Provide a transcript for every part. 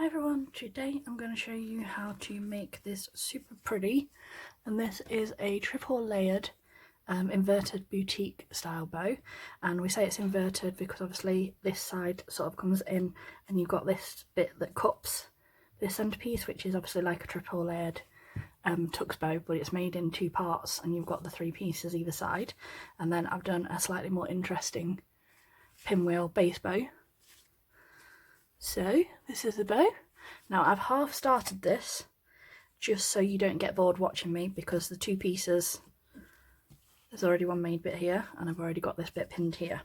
Hi everyone, today I'm going to show you how to make this super pretty, and this is a triple layered inverted boutique style bow. And we say it's inverted because obviously this side sort of comes in and you've got this bit that cups this centerpiece, which is obviously like a triple layered tux bow, but it's made in two parts and you've got the three pieces either side. And then I've done a slightly more interesting pinwheel base bow. So this is the bow. Now I've half started this just so you don't get bored watching me, because the two pieces, there's already one made bit here and I've already got this bit pinned here,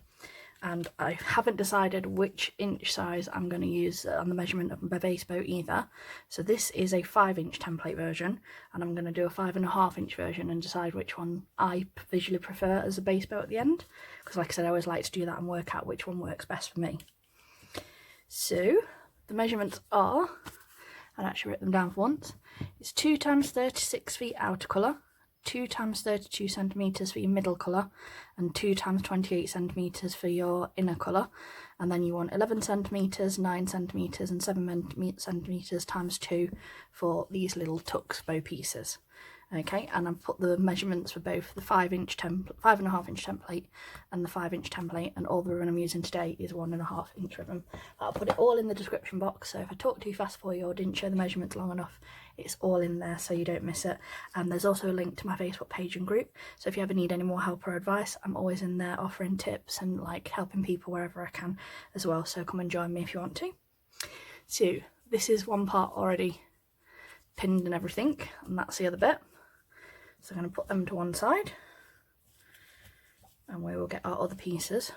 and I haven't decided which inch size I'm going to use on the measurement of my base bow either. So this is a 5-inch template version and I'm going to do a 5.5-inch version and decide which one I visually prefer as a base bow at the end, because like I said, I always like to do that and work out which one works best for me. So the measurements are, I'd actually written them down for once, it's 2 times 36 for your outer colour, 2 times 32 centimetres for your middle colour, and 2 times 28 centimetres for your inner colour. And then you want 11 centimetres, 9 centimetres and 7 centimetres times 2 for these little tux bow pieces. Okay, and I've put the measurements for both the 5-inch template, 5.5-inch template and the 5-inch template, and all the ribbon I'm using today is 1.5-inch ribbon. I'll put it all in the description box, so if I talk too fast for you or didn't show the measurements long enough, it's all in there so you don't miss it. And there's also a link to my Facebook page and group, so if you ever need any more help or advice, I'm always in there offering tips and like helping people wherever I can as well, so come and join me if you want to. So this is one part already pinned and everything, and that's the other bit. So I'm going to put them to one side and we will get our other pieces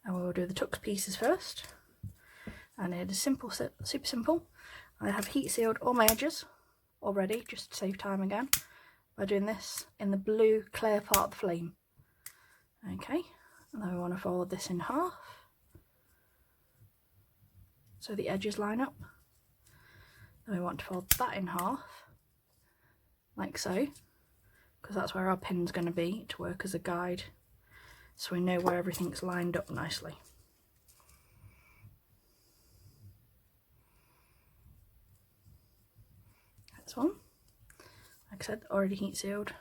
and we will do the tux pieces first. And it is simple, super simple. I have heat sealed all my edges already just to save time again by doing this in the blue clear part of the flame. Okay, and then we want to fold this in half so the edges line up. Then we want to fold that in half, like so, because that's where our pin's going to be to work as a guide, so we know where everything's lined up nicely. That's one. Like I said, already heat sealed.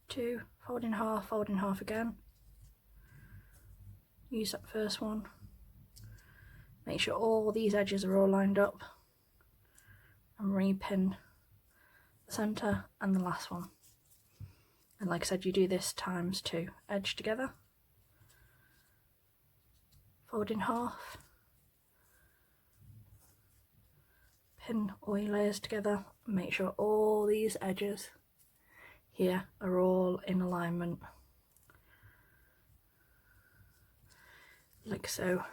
2, fold in half again. Use that first one. Make sure all these edges are all lined up and repin the centre and the last one. And like I said, you do this times 2, edge together, fold in half, pin all your layers together, and make sure all these edges here are all in alignment, like so.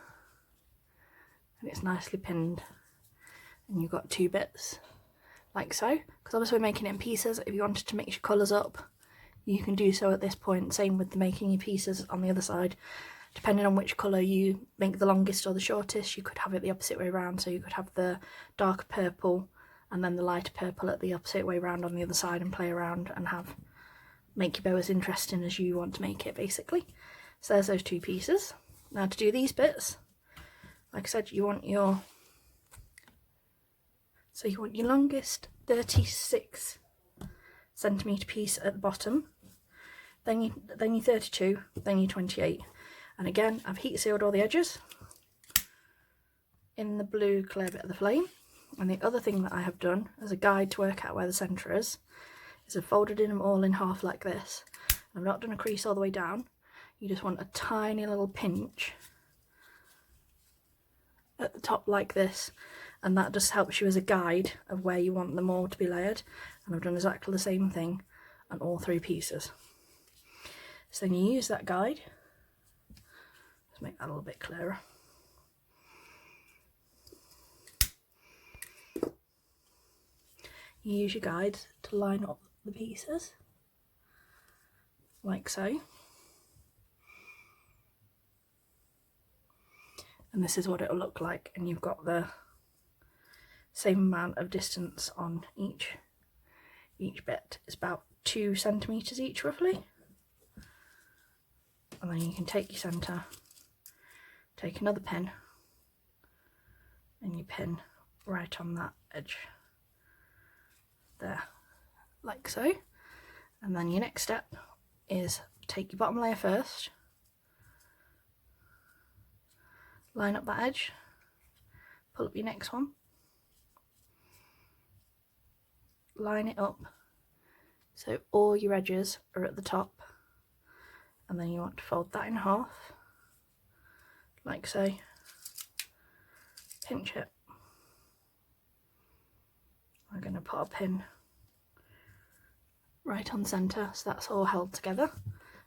And it's nicely pinned and you've got 2 bits like so, because obviously we're making it in pieces. If you wanted to mix your colours up, you can do so at this point. Same with the making your pieces on the other side. Depending on which colour you make the longest or the shortest, you could have it the opposite way around, so you could have the darker purple and then the lighter purple at the opposite way around on the other side, and play around and make your bow as interesting as you want to make it, basically. So there's those 2 pieces. Now to do these bits, like I said, you want your longest 36 centimetre piece at the bottom, then your 32, then your 28. And again, I've heat sealed all the edges in the blue clear bit of the flame. And the other thing that I have done as a guide to work out where the centre is I've folded in them all in half like this. I've not done a crease all the way down. You just want a tiny little pinch at the top like this, and that just helps you as a guide of where you want them all to be layered. And I've done exactly the same thing on all 3 pieces. So then you use that guide, let's make that a little bit clearer. You use your guide to line up the pieces like so. And this is what it'll look like, and you've got the same amount of distance on each bit. It's about 2 centimetres each roughly. and then you can take your centre, take another pin, and you pin right on that edge there, like so. And then your next step is take your bottom layer first, line up that edge, pull up your next one, line it up so all your edges are at the top, and then you want to fold that in half, like so, pinch it. We're going to put a pin right on centre so that's all held together,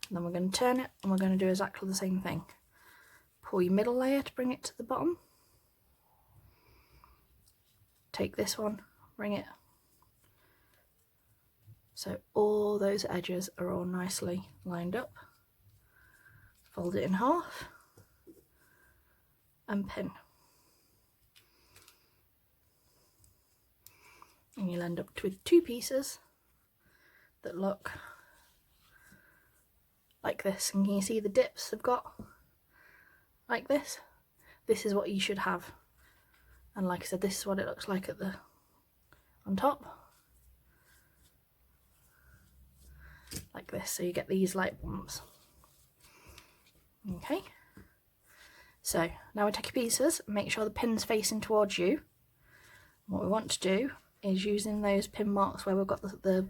and then we're going to turn it and we're going to do exactly the same thing. Pull your middle layer to bring it to the bottom, take this one, bring it so all those edges are all nicely lined up, fold it in half and pin, and you'll end up with two pieces that look like this. And can you see the dips they've got like this? This is what you should have, and like I said, this is what it looks like at the on top, like this, so you get these light bumps. Okay, so now we take your pieces, make sure the pin's facing towards you. What we want to do is, using those pin marks where we've got the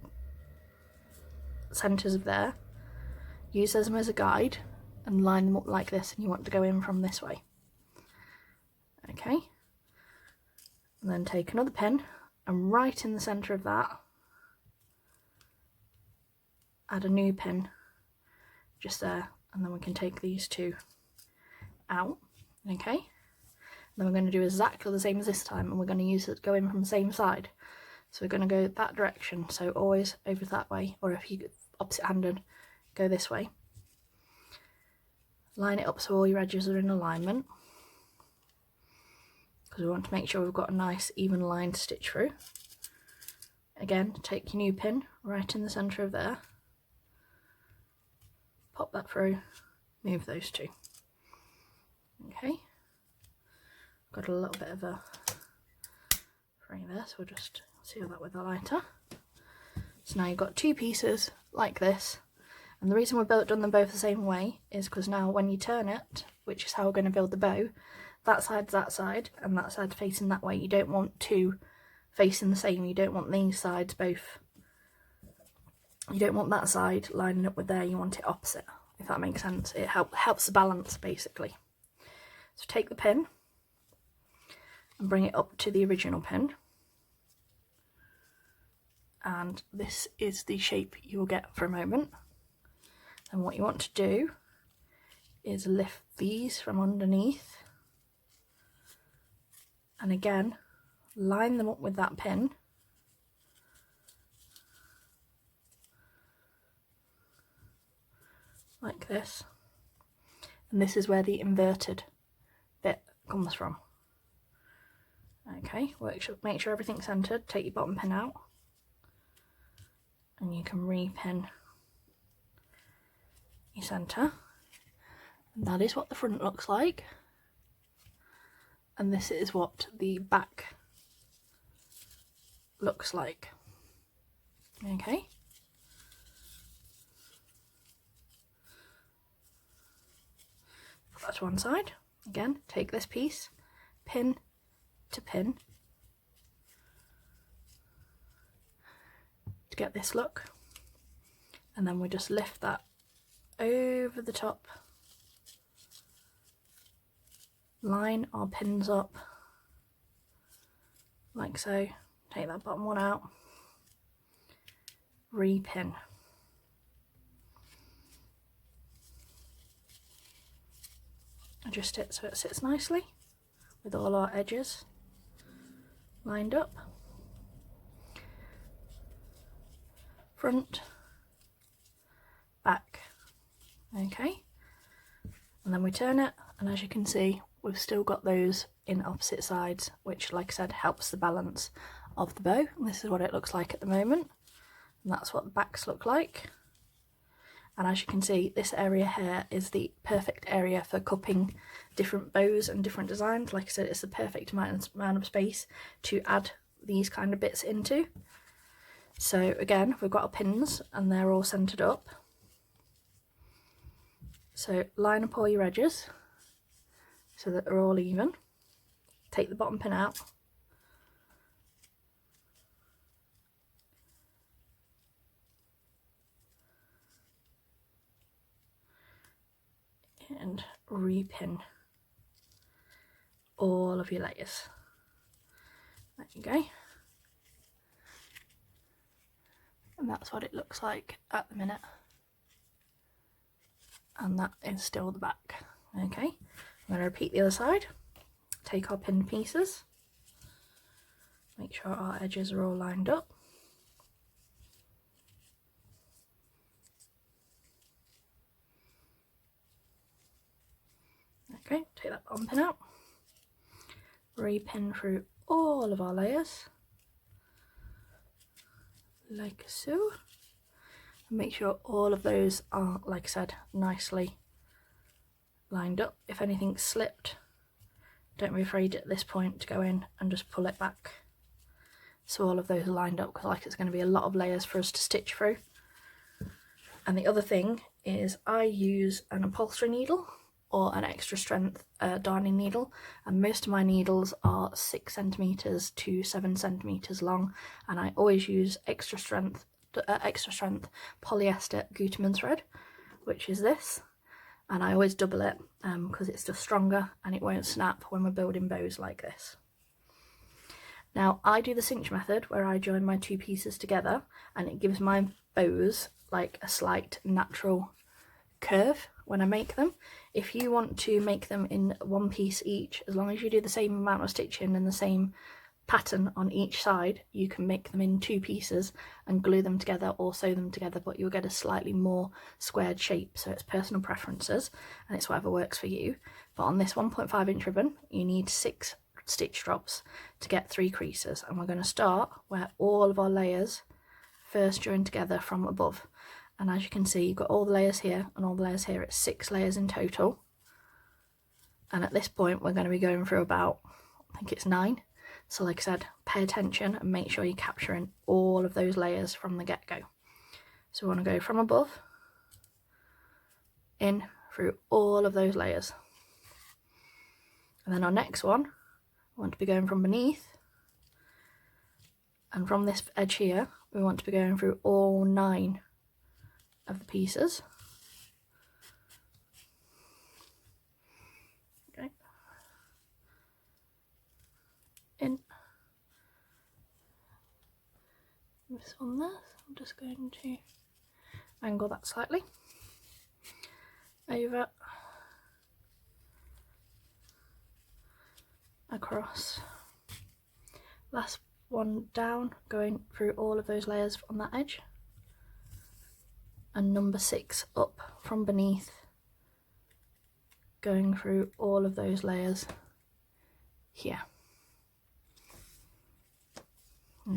centres of there, use them as a guide and line them up like this, and you want to go in from this way. Okay, and then take another pin and right in the centre of that add a new pin just there, and then we can take these two out. Okay, and then we're going to do exactly the same as this time, and we're going to use it go in from the same side. So we're going to go that direction, so always over that way, or if you opposite handed, go this way. Line it up so all your edges are in alignment, because we want to make sure we've got a nice even line to stitch through. Again, take your new pin right in the centre of there, pop that through, move those two. Okay, got a little bit of a fray there, so we'll just seal that with a lighter. So now you've got two pieces like this, and the reason we've done them both the same way is because now when you turn it, which is how we're going to build the bow, that side's that side and that side facing that way. You don't want two facing the same, you don't want these sides both, you don't want that side lining up with there, you want it opposite, if that makes sense. It helps the balance basically. So take the pin and bring it up to the original pin, and this is the shape you will get for a moment. And what you want to do is lift these from underneath, and again line them up with that pin, like this, and this is where the inverted bit comes from. Okay, make sure everything's centered, take your bottom pin out, and you can re-pin your center, and that is what the front looks like, and this is what the back looks like. Okay, put that to one side. Again, take this piece, pin to pin to get this look, and then we just lift that over the top, line our pins up like so, take that bottom one out, re-pin. Adjust it so it sits nicely with all our edges lined up. Front, back. Okay, and then we turn it, and as you can see we've still got those in opposite sides, which, like I said, helps the balance of the bow. And this is what it looks like at the moment, and that's what the backs look like. And as you can see, this area here is the perfect area for cupping different bows and different designs. Like I said, it's the perfect amount of space to add these kind of bits into. So again, we've got our pins and they're all centered up. So line up all your edges so that they're all even. Take the bottom pin out. And repin all of your layers. There you go. And that's what it looks like at the minute. And that is still the back. Okay, I'm going to repeat the other side. Take our pinned pieces. Make sure our edges are all lined up. Okay, take that bottom pin out. Repin through all of our layers. Like so. And make sure all of those are, like I said, nicely lined up. If anything slipped, don't be afraid at this point to go in and just pull it back. So all of those are lined up, because like it's going to be a lot of layers for us to stitch through. And the other thing is I use an upholstery needle or an extra strength darning needle, and most of my needles are 6 centimeters to 7 centimeters long, and I always use extra strength polyester Gutermann thread, which is this, and I always double it because it's just stronger and it won't snap when we're building bows like this. Now I do the cinch method where I join my two pieces together and it gives my bows like a slight natural curve when I make them. If you want to make them in one piece each, as long as you do the same amount of stitching and the same pattern on each side, you can make them in two pieces and glue them together or sew them together, but you'll get a slightly more squared shape. So it's personal preferences and it's whatever works for you. But on this 1.5 inch ribbon you need 6 stitch drops to get 3 creases, and we're going to start where all of our layers first join together from above. And as you can see, you've got all the layers here and all the layers here. It's 6 layers in total, and at this point we're going to be going through about, I think it's 9. So like I said, pay attention and make sure you're capturing all of those layers from the get-go. So we want to go from above in through all of those layers, and then our next one, we want to be going from beneath, and from this edge here we want to be going through all 9 of the pieces. Okay, in this one there, so I'm just going to angle that slightly over, across, last one down, going through all of those layers on that edge, and number 6 up from beneath, going through all of those layers here.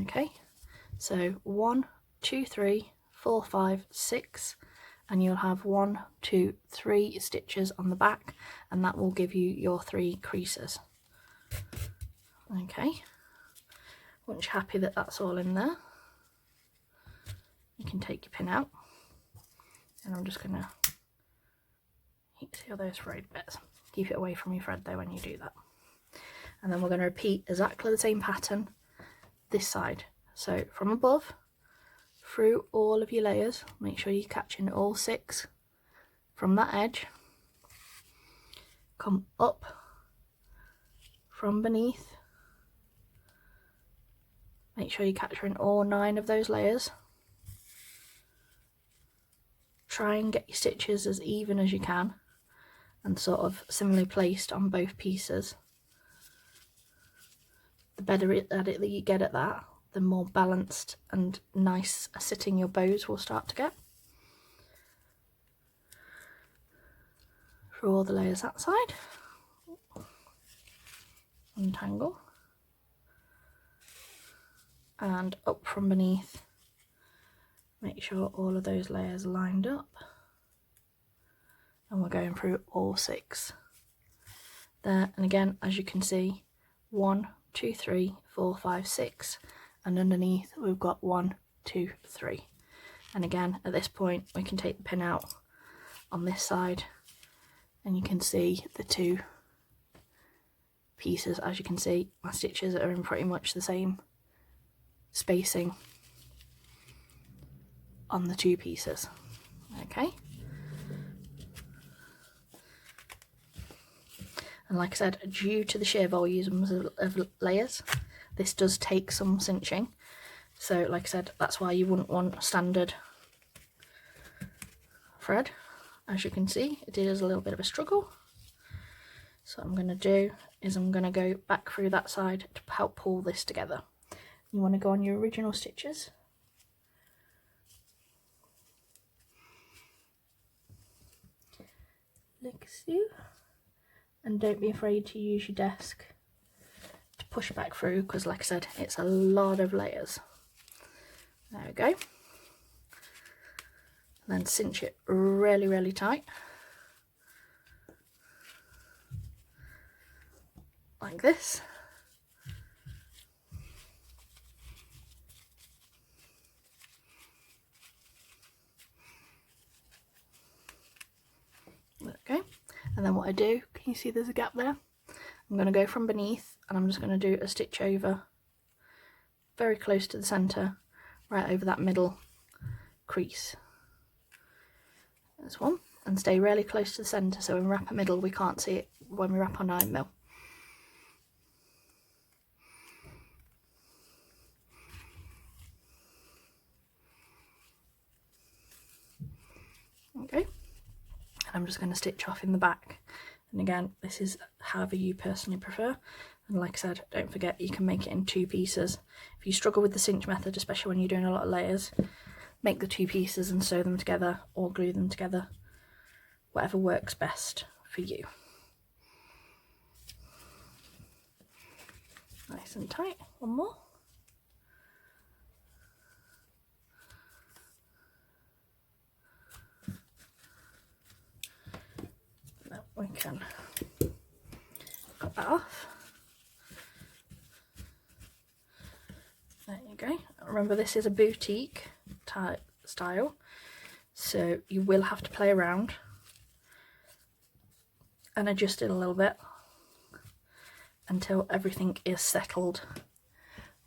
Okay, so 1, 2, 3, 4, 5, 6, and you'll have 1, 2, 3 stitches on the back, and that will give you your 3 creases. Okay, once you're happy that that's all in there, you can take your pin out, and I'm just gonna see all those frayed bits. Keep it away from your thread though when you do that. And then we're going to repeat exactly the same pattern this side. So from above, through all of your layers, make sure you're catching all 6 from that edge, come up from beneath, make sure you're capturing all 9 of those layers. Try and get your stitches as even as you can and sort of similarly placed on both pieces. The better at it that you get at that, the more balanced and nice sitting your bows will start to get. Through all the layers that side, untangle, and up from beneath, make sure all of those layers are lined up. and we're going through all 6 there. And again, as you can see, 1, 2, 3, 4, 5, 6, and underneath we've got 1, 2, 3. And again, at this point we can take the pin out on this side, and you can see the 2 pieces. As you can see, my stitches are in pretty much the same spacing on the 2 pieces. Okay, and like I said, due to the sheer volumes of layers, this does take some cinching. So like I said, that's why you wouldn't want standard thread. As you can see, it is a little bit of a struggle. So what I'm going to do is I'm going to go back through that side to help pull this together. You want to go on your original stitches. Like so. And don't be afraid to use your desk to push back through, because like I said, it's a lot of layers. There we go. And then cinch it really, really tight. Like this. Okay, and then what I do, can you see there's a gap there? I'm going to go from beneath and I'm just going to do a stitch over very close to the centre, right over that middle crease. There's one, and stay really close to the centre so when we wrap a middle we can't see it when we wrap on 9mm. Okay, and I'm just going to stitch off in the back, and again this is however you personally prefer. And like I said, don't forget you can make it in 2 pieces. If you struggle with the cinch method, especially when you're doing a lot of layers, make the 2 pieces and sew them together or glue them together, whatever works best for you. Nice and tight. One more. Now we can cut that off. There you go. Remember, this is a boutique type style, so you will have to play around and adjust it a little bit until everything is settled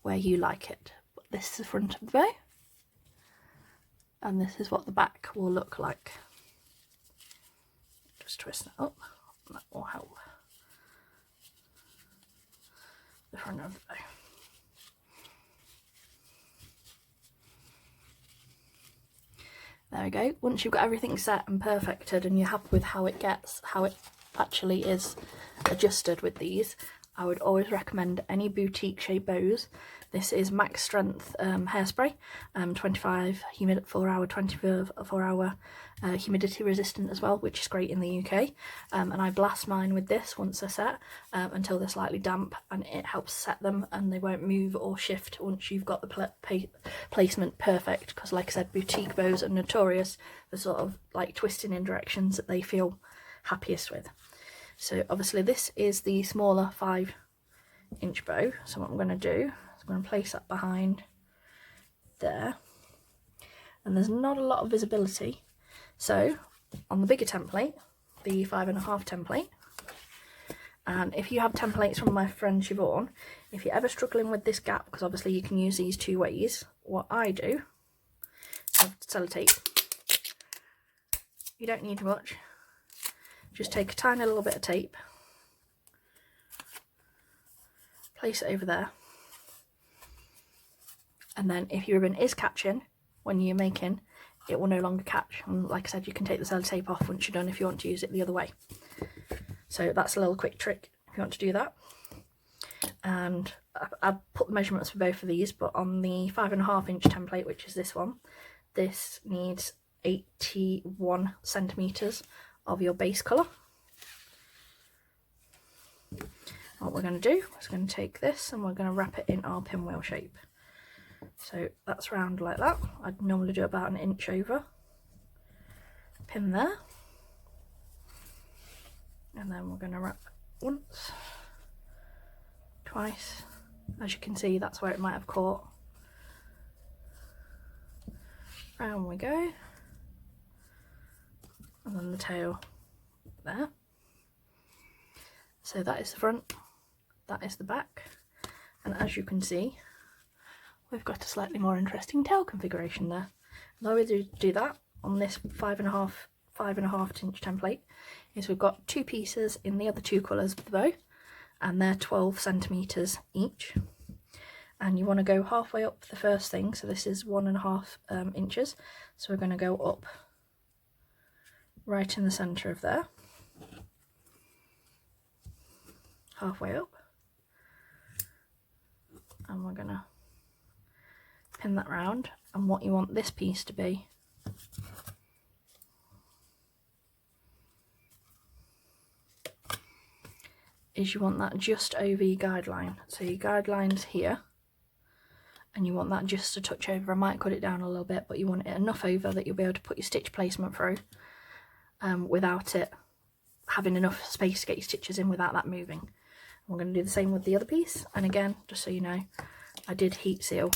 where you like it. But this is the front of the bow, and this is what the back will look like. Just twist that up, and that will help the front of the bow. There we go. Once you've got everything set and perfected and you're happy with how it actually is adjusted with these, I would always recommend any boutique shape bows. This is max strength hairspray, 25 humid 4 hour, 24 hour humidity resistant as well, which is great in the UK. And I blast mine with this once they're set until they're slightly damp, and it helps set them and they won't move or shift once you've got the placement perfect. Because like I said, boutique bows are notorious for sort of like twisting in directions that they feel happiest with. So obviously this is the smaller 5-inch bow, so what I'm going to do, I'm going to place that behind there, and there's not a lot of visibility, so on the bigger template, the 5.5 template, and if you have templates from my friend SIOBHAN, if you're ever struggling with this gap, because obviously you can use these 2 ways, what I do, I have sellotape. You don't need much, just take a tiny little bit of tape, place it over there, and then if your ribbon is catching when you're making, it will no longer catch. And like I said, you can take the sellotape off once you're done if you want to use it the other way. So that's a little quick trick if you want to do that. And I've put the measurements for both of these, but on the 5.5-inch template, which is this one, this needs 81 centimetres of your base colour. What we're going to do is going to take this and we're going to wrap it in our pinwheel shape. So that's round like that. I'd normally do about 1 inch over. Pin there. And then we're going to wrap once, twice. As you can see, that's where it might have caught. Round we go. And then the tail there. So that is the front, that is the back. And as you can see, we've got a slightly more interesting tail configuration there. The way we do that on this 5.5 inch template is we've got two pieces in the other two colours of the bow, and they're 12 centimetres each. And you want to go halfway up the first thing, so this is 1.5 inches. So we're going to go up right in the centre of there, halfway up, and we're going to pin that round. And what you want this piece to be is you want that just over your guideline. So your guideline's here, and you want that just a touch over. I might cut it down a little bit, but you want it enough over that you'll be able to put your stitch placement through without it having enough space to get your stitches in without that moving. And we're going to do the same with the other piece. And again, just so you know, I did heat seal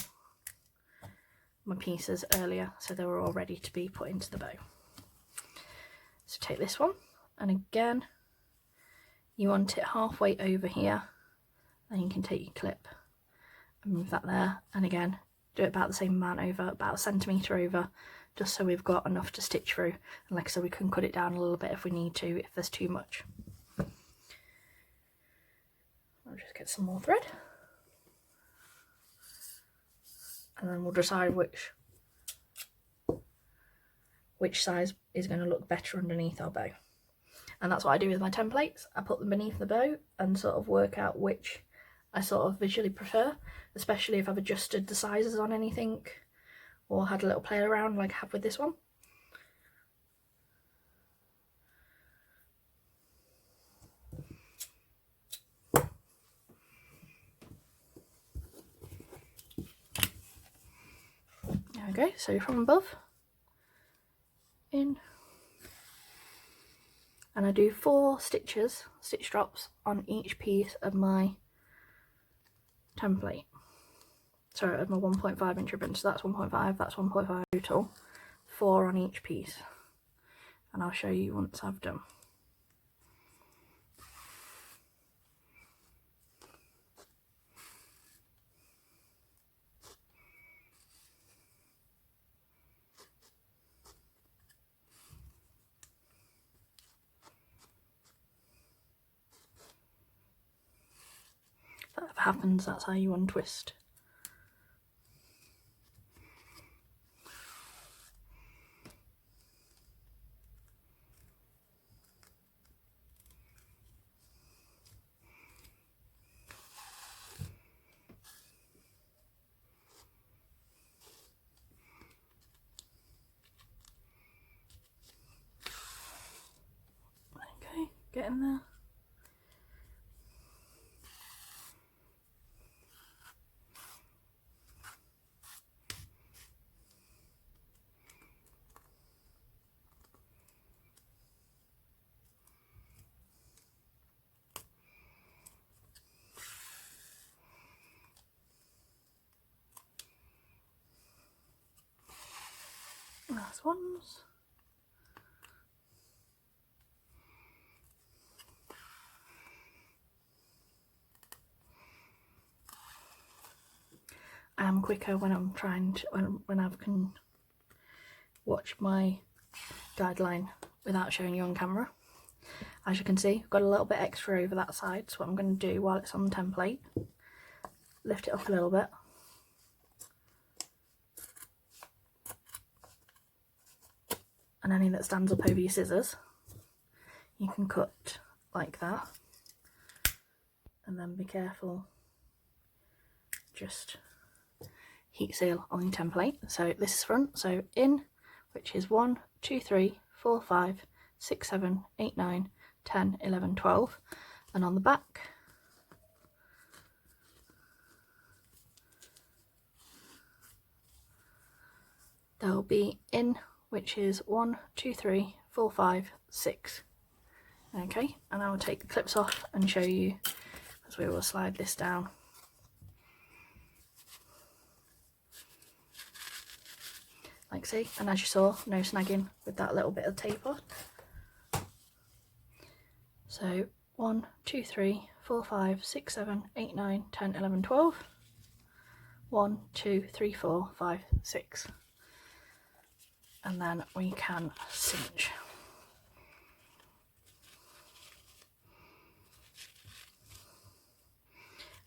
my pieces earlier, so they were all ready to be put into the bow. So take this one, and again, you want it halfway over here. Then you can take your clip and move that there, and again do it about the same amount over, about 1 centimetre over, just so we've got enough to stitch through. And like I said, we can cut it down a little bit if we need to, if there's too much. I'll just get some more thread, and then we'll decide which size is going to look better underneath our bow. And that's what I do with my templates. I put them beneath the bow and sort of work out which I sort of visually prefer, especially if I've adjusted the sizes on anything or had a little play around like I have with this one. There we go, so from above, in, and I do 4 stitch drops on each piece of my template. Sorry, of my 1.5 inch ribbon. So that's 1.5, that's 1.5 total, 4 on each piece. And I'll show you once I've done. If that ever happens, that's how you untwist. Okay, get in there. Last ones. I am quicker when I'm trying to, when I can watch my guideline without showing you on camera. As you can see, I've got a little bit extra over that side, so what I'm going to do while it's on the template, lift it up a little bit, and any that stands up over your scissors you can cut like that, and then be careful, just heat seal on your template. So this is front, so in, which is 1, 2, 3, 4, 5, 6, 7, 8, 9, 10, 11, 12, and on the back there'll be in, which is 1, 2, 3, 4, 5, 6, Okay, and I will take the clips off and show you, as we will slide this down. Like see, and as you saw, no snagging with that little bit of tape on. So 1, 2, 3, 4, 5, 6, 7, 8, 9, 10, 11, 12. 1, 2, 3, 4, 5, 6. And then we can cinch.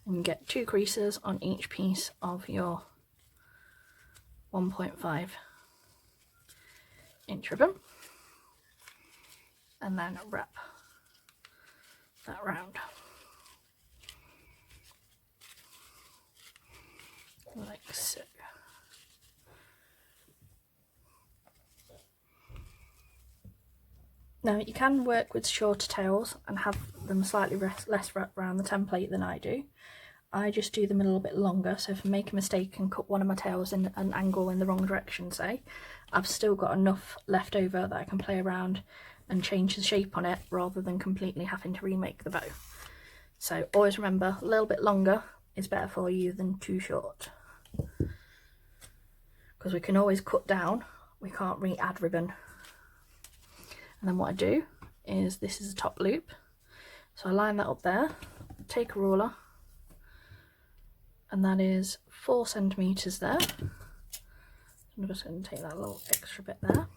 And you get 2 creases on each piece of your 1.5 inch ribbon, and then wrap that round like so. Now you can work with shorter tails and have them slightly less wrapped around the template than I do. I just do them a little bit longer, so if I make a mistake and cut one of my tails in an angle in the wrong direction, say, I've still got enough left over that I can play around and change the shape on it rather than completely having to remake the bow. So always remember, a little bit longer is better for you than too short, because we can always cut down, we can't re-add ribbon. And then what I do is, this is a top loop, so I line that up there, take a ruler, and that is 4 centimeters there. I'm just going to take that little extra bit there,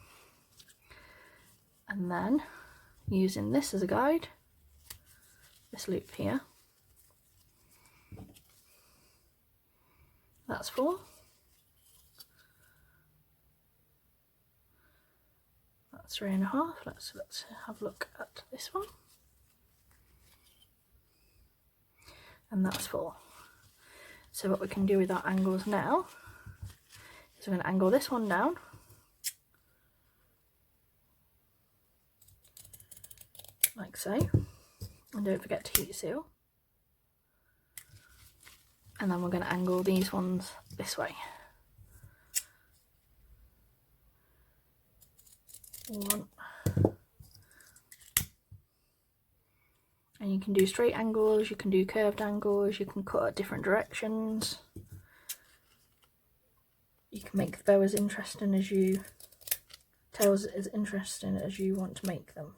and then using this as a guide, this loop here, that's 4. That's 3.5. Let's have a look at this one, and that's 4. So what we can do with our angles now is we're going to angle this one down, like so, and don't forget to heat seal. And then we're going to angle these ones this way. 1. And you can do straight angles, you can do curved angles, you can cut at different directions. You can make the bow as interesting as you, tails as interesting as you want to make them.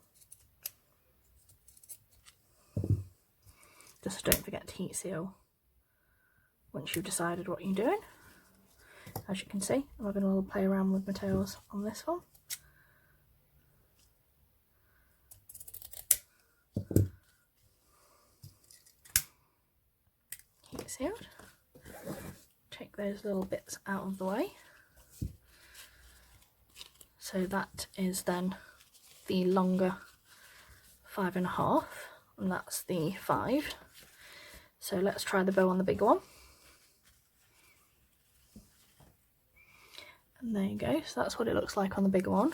Just don't forget to heat seal once you've decided what you're doing. As you can see, I'm having a little play around with my tails on this one. Heat sealed. Take those little bits out of the way. So that is then the longer 5.5, and that's the 5. So let's try the bow on the bigger one. And there you go, so that's what it looks like on the bigger one.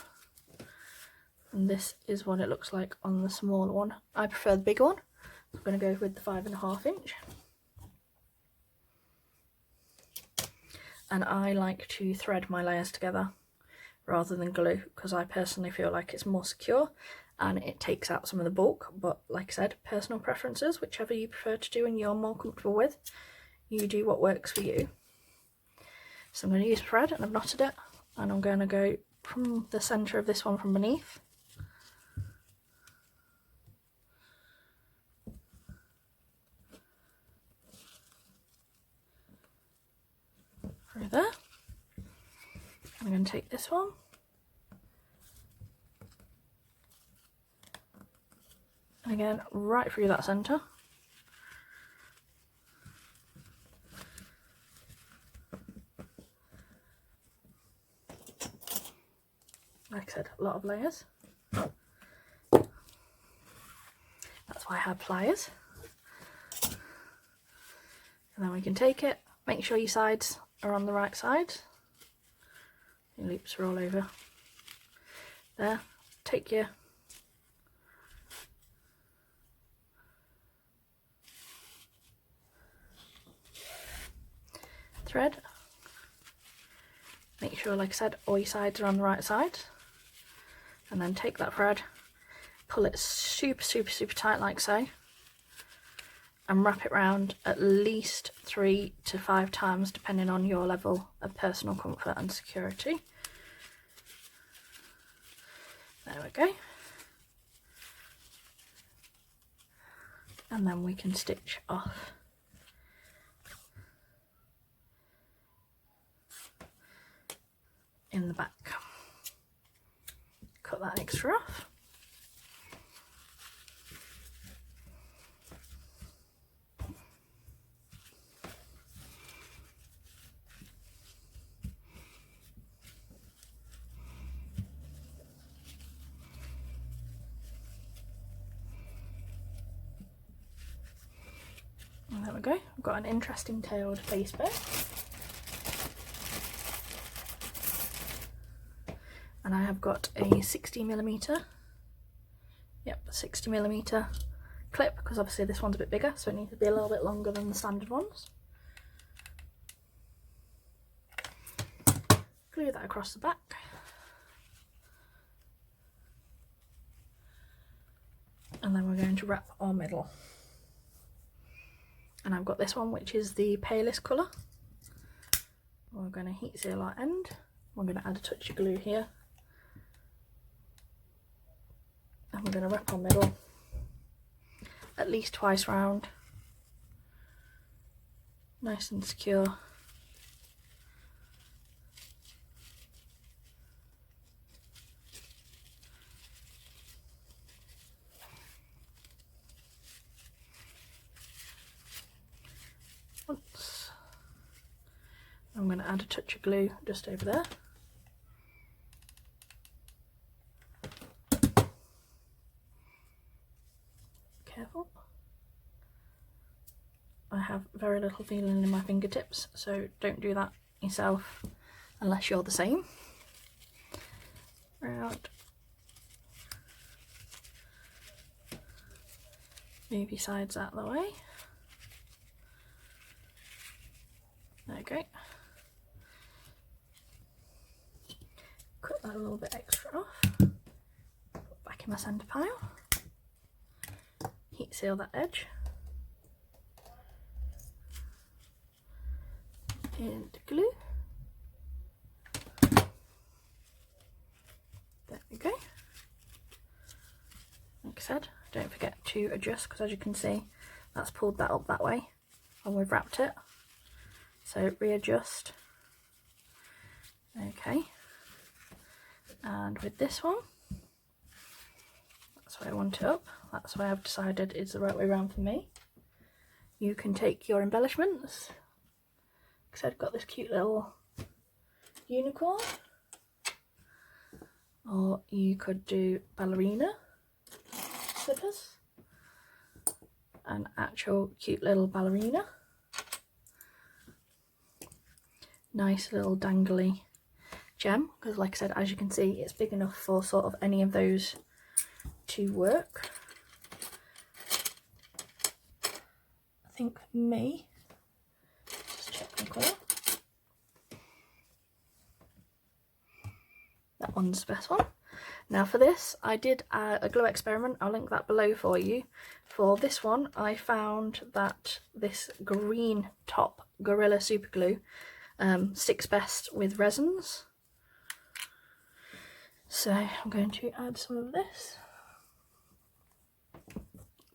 And this is what it looks like on the smaller one. I prefer the bigger one, so I'm going to go with the 5.5 inch. And I like to thread my layers together rather than glue, because I personally feel like it's more secure and it takes out some of the bulk. But like I said, personal preferences, whichever you prefer to do and you're more comfortable with, you do what works for you. So I'm going to use thread, and I've knotted it, and I'm going to go from the centre of this one from beneath. Through there. I'm going to take this one, and again right through that centre. Like I said, a lot of layers. That's why I have pliers. And then we can take it, make sure your sides are on the right side. Your loops are all over there. Take your thread, make sure, like I said, all your sides are on the right side, and then take that thread pull it super tight like so, and wrap it round at least 3 to 5 times depending on your level of personal comfort and security. There we go. And then we can stitch off in the back. Cut that extra off. And there we go. I've got an interesting tailed base bow. And I have got a 60mm, yep, 60mm clip, because obviously this one's a bit bigger, so it needs to be a little bit longer than the standard ones. Glue that across the back. And then we're going to wrap our middle. And I've got this one, which is the palest colour. We're going to heat seal our end. We're going to add a touch of glue here. And we're going to wrap our middle at least twice round. Nice and secure. Once. I'm going to add a touch of glue just over there. Careful. I have very little feeling in my fingertips, so don't do that yourself unless you're the same. Round. Move your sides out of the way. There we go. Cut that a little bit extra off. Put it back in my centre pile. Heat seal that edge. And glue. There we go. Like I said, don't forget to adjust, because as you can see, that's pulled that up that way and we've wrapped it. So readjust. Okay. And with this one, that's why I want it up. That's why I've decided is the right way around for me. You can take your embellishments. Because I've got this cute little unicorn. Or you could do ballerina slippers. An actual cute little ballerina. Nice little dangly gem, because like I said, as you can see, it's big enough for sort of any of those to work. I think for me, just check the colour. That one's the best one. Now for this, I did a glue experiment. I'll link that below for you. For this one, I found that this green top Gorilla Super Glue sticks best with resins. So I'm going to add some of this.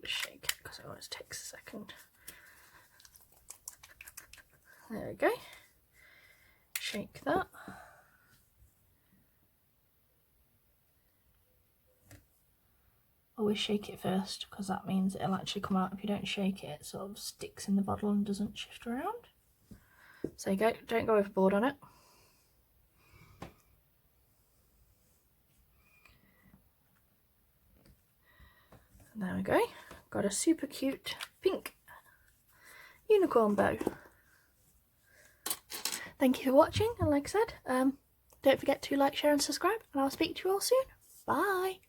Shake it because it always takes a second. There we go. Shake that. Always shake it first, because that means it'll actually come out. If you don't shake it, it sort of sticks in the bottle and doesn't shift around. So you go, don't go overboard on it. And there we go. Got a super cute pink unicorn bow. Thank you for watching, and like I said, don't forget to like, share and subscribe, and I'll speak to you all soon. Bye!